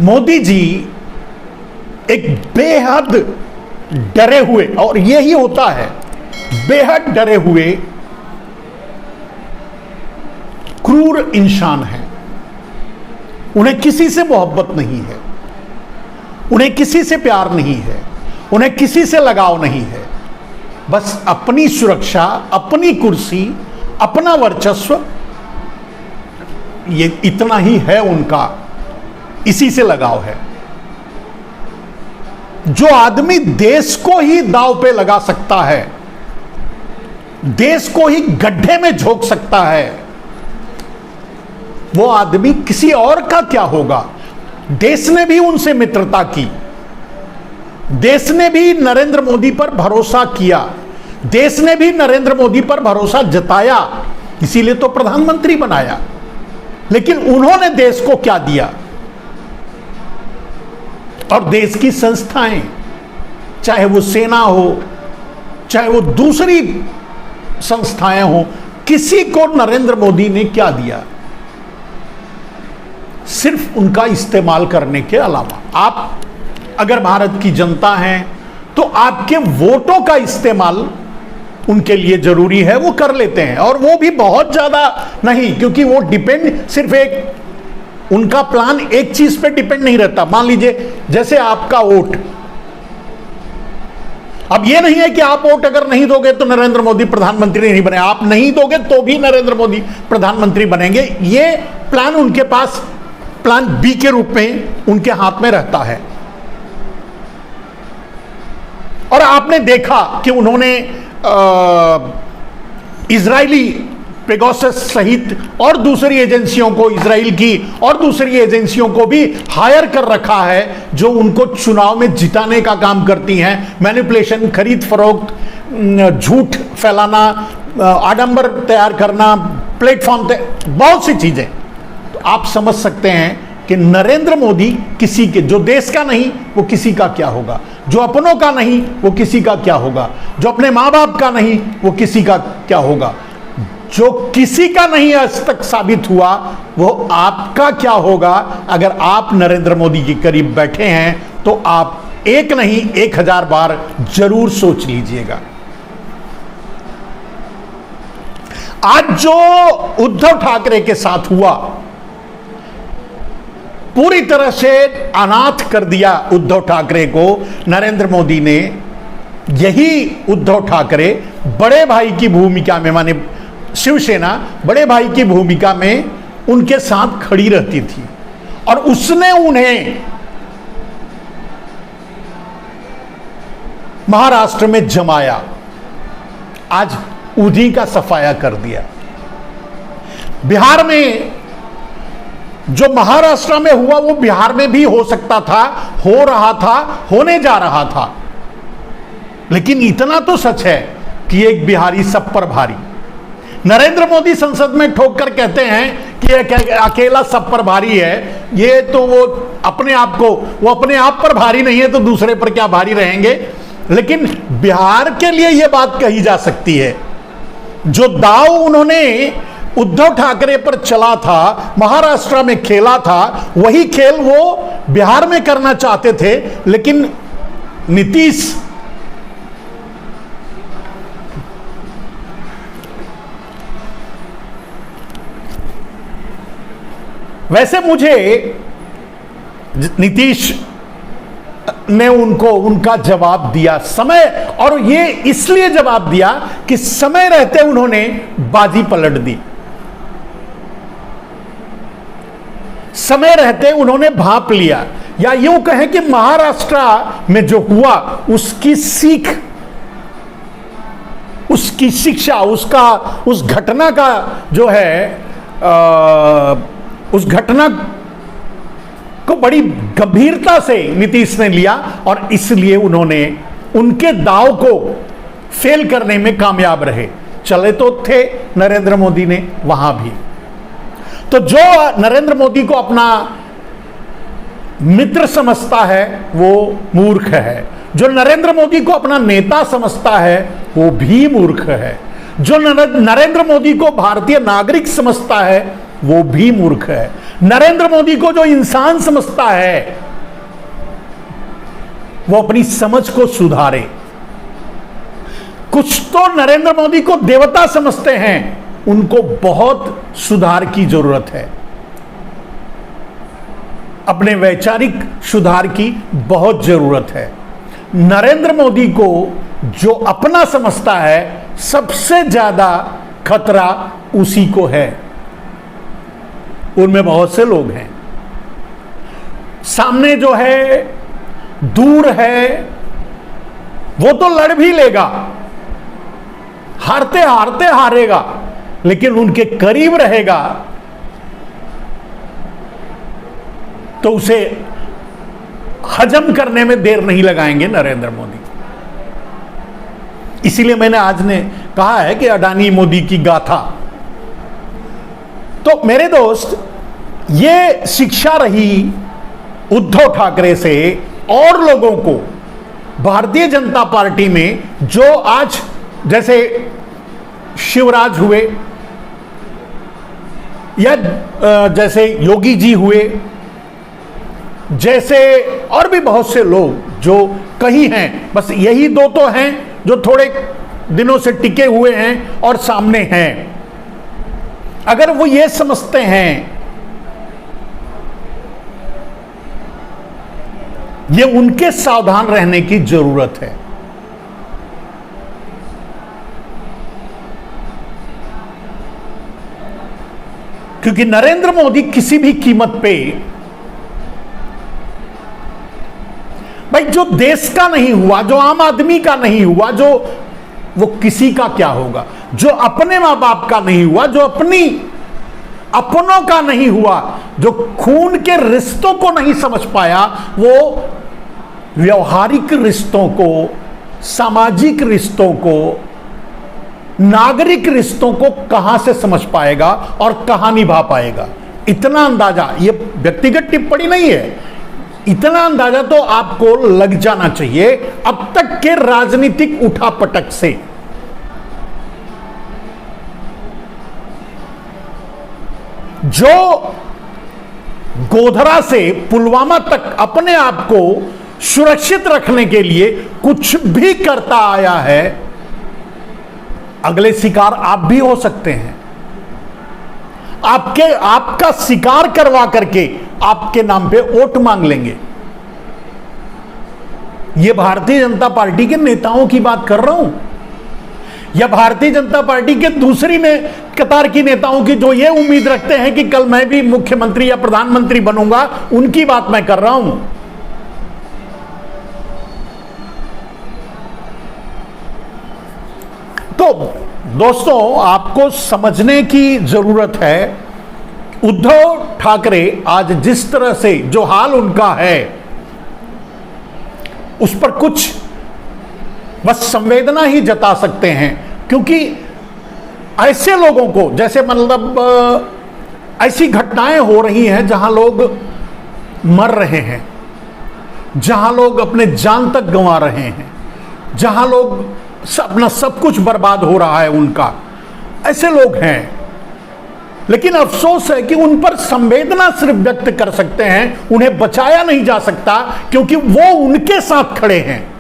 मोदी जी एक बेहद डरे हुए, और यही होता है, बेहद डरे हुए क्रूर इंसान हैं। उन्हें किसी से मोहब्बत नहीं है, उन्हें किसी से प्यार नहीं है, उन्हें किसी से लगाव नहीं है। बस अपनी सुरक्षा, अपनी कुर्सी, अपना वर्चस्व, ये इतना ही है उनका, इसी से लगाव है। जो आदमी देश को ही दांव पे लगा सकता है, देश को ही गड्ढे में झोंक सकता है, वो आदमी किसी और का क्या होगा। देश ने भी उनसे मित्रता की, देश ने भी नरेंद्र मोदी पर भरोसा किया, देश ने भी नरेंद्र मोदी पर भरोसा जताया, इसीलिए तो प्रधानमंत्री बनाया। लेकिन उन्होंने देश को क्या दिया? और देश की संस्थाएं, चाहे वो सेना हो, चाहे वो दूसरी संस्थाएं हो, किसी को नरेंद्र मोदी ने क्या दिया? सिर्फ उनका इस्तेमाल करने के अलावा। आप अगर भारत की जनता हैं तो आपके वोटों का इस्तेमाल उनके लिए जरूरी है, वो कर लेते हैं, और वो भी बहुत ज्यादा नहीं, क्योंकि वो डिपेंड सिर्फ एक, उनका प्लान एक चीज पे डिपेंड नहीं रहता। मान लीजिए जैसे आपका वोट, अब ये नहीं है कि आप वोट अगर नहीं दोगे तो नरेंद्र मोदी प्रधानमंत्री नहीं बने, आप नहीं दोगे तो भी नरेंद्र मोदी प्रधानमंत्री बनेंगे। ये प्लान उनके पास प्लान बी के रूप में उनके हाथ में रहता है। और आपने देखा कि उन्होंने इजरायली पेगासस सहित और दूसरी एजेंसियों को, इजराइल की और दूसरी एजेंसियों को भी हायर कर रखा है, जो उनको चुनाव में जिताने का काम करती हैं। मैनिपुलेशन, खरीद फरोख्त, झूठ फैलाना, आडंबर तैयार करना, प्लेटफॉर्म, बहुत सी चीजें। तो आप समझ सकते हैं कि नरेंद्र मोदी किसी के, जो देश का नहीं वो किसी का क्या होगा, जो अपनों का नहीं वो किसी का क्या होगा, जो अपने माँ बाप का नहीं वो किसी का क्या होगा, जो किसी का नहीं आज तक साबित हुआ वो आपका क्या होगा। अगर आप नरेंद्र मोदी के करीब बैठे हैं तो आप एक नहीं 1000 बार जरूर सोच लीजिएगा। आज जो उद्धव ठाकरे के साथ हुआ, पूरी तरह से अनाथ कर दिया उद्धव ठाकरे को नरेंद्र मोदी ने। यही उद्धव ठाकरे बड़े भाई की भूमिका में, माने शिवसेना बड़े भाई की भूमिका में उनके साथ खड़ी रहती थी, और उसने उन्हें महाराष्ट्र में जमाया, आज उन्हीं का सफाया कर दिया। बिहार में जो महाराष्ट्र में हुआ वो बिहार में भी हो सकता था, हो रहा था, होने जा रहा था। लेकिन इतना तो सच है कि एक बिहारी सब पर भारी। नरेंद्र मोदी संसद में ठोक कर कहते हैं कि अकेला सब पर भारी है। ये तो वो अपने आप को, वो अपने आप पर भारी नहीं है तो दूसरे पर क्या भारी रहेंगे। लेकिन बिहार के लिए यह बात कही जा सकती है, जो दाव उन्होंने उद्धव ठाकरे पर चला था, महाराष्ट्र में खेला था, वही खेल वो बिहार में करना चाहते थे। लेकिन नीतीश वैसे मुझे नीतीश ने उनको उनका जवाब दिया समय, और ये इसलिए जवाब दिया कि समय रहते उन्होंने बाजी पलट दी, समय रहते उन्होंने भांप लिया। या यूं कहें कि महाराष्ट्र में जो हुआ उसकी सीख, उसकी शिक्षा, उसका, उस घटना का जो है उस घटना को बड़ी गंभीरता से नीतीश ने लिया, और इसलिए उन्होंने उनके दाव को फेल करने में कामयाब रहे। चले तो थे नरेंद्र मोदी ने वहां भी। तो जो नरेंद्र मोदी को अपना मित्र समझता है वो मूर्ख है, जो नरेंद्र मोदी को अपना नेता समझता है वो भी मूर्ख है, जो नरेंद्र मोदी को भारतीय नागरिक समझता है वो भी मूर्ख है। नरेंद्र मोदी को जो इंसान समझता है वो अपनी समझ को सुधारे। कुछ तो नरेंद्र मोदी को देवता समझते हैं, उनको बहुत सुधार की जरूरत है, अपने वैचारिक सुधार की बहुत जरूरत है। नरेंद्र मोदी को जो अपना समझता है सबसे ज्यादा खतरा उसी को है। उनमें बहुत से लोग हैं, सामने जो है दूर है वो तो लड़ भी लेगा, हारते हारते हारेगा, लेकिन उनके करीब रहेगा तो उसे हजम करने में देर नहीं लगाएंगे नरेंद्र मोदी। इसीलिए मैंने आज ने कहा है कि अडानी मोदी की गाथा। तो मेरे दोस्त, ये शिक्षा रही उद्धव ठाकरे से और लोगों को भारतीय जनता पार्टी में, जो आज जैसे शिवराज हुए या जैसे योगी जी हुए, जैसे और भी बहुत से लोग जो कहीं हैं, बस यही दो तो हैं जो थोड़े दिनों से टिके हुए हैं और सामने हैं। अगर वो ये समझते हैं, ये उनके सावधान रहने की जरूरत है। क्योंकि नरेंद्र मोदी किसी भी कीमत पे, भाई जो देश का नहीं हुआ, जो आम आदमी का नहीं हुआ, जो वो किसी का क्या होगा? जो अपने मां बाप का नहीं हुआ, जो अपनों का नहीं हुआ, जो खून के रिश्तों को नहीं समझ पाया, वो व्यवहारिक रिश्तों को, सामाजिक रिश्तों को, नागरिक रिश्तों को कहां से समझ पाएगा और कहां निभा पाएगा? इतना अंदाजा, ये व्यक्तिगत टिप्पणी नहीं है, इतना अंदाजा तो आपको लग जाना चाहिए अब तक के राजनीतिक उठापटक से। जो गोधरा से पुलवामा तक अपने आप को सुरक्षित रखने के लिए कुछ भी करता आया है, अगले शिकार आप भी हो सकते हैं। आपका शिकार करवा करके आपके नाम पे वोट मांग लेंगे। यह भारतीय जनता पार्टी के नेताओं की बात कर रहा हूं, या भारतीय जनता पार्टी के दूसरी कतार की नेताओं की जो ये उम्मीद रखते हैं कि कल मैं भी मुख्यमंत्री या प्रधानमंत्री बनूंगा, उनकी बात मैं कर रहा हूं। तो दोस्तों, आपको समझने की जरूरत है, उद्धव ठाकरे आज जिस तरह से जो हाल उनका है, उस पर कुछ बस संवेदना ही जता सकते हैं। क्योंकि ऐसे लोगों को, जैसे मतलब ऐसी घटनाएं हो रही हैं जहां लोग मर रहे हैं, जहां लोग अपने जान तक गंवा रहे हैं, जहां लोग अपना सब कुछ बर्बाद हो रहा है उनका, ऐसे लोग हैं। लेकिन अफसोस है कि उन पर संवेदना सिर्फ व्यक्त कर सकते हैं, उन्हें बचाया नहीं जा सकता, क्योंकि वो उनके साथ खड़े हैं।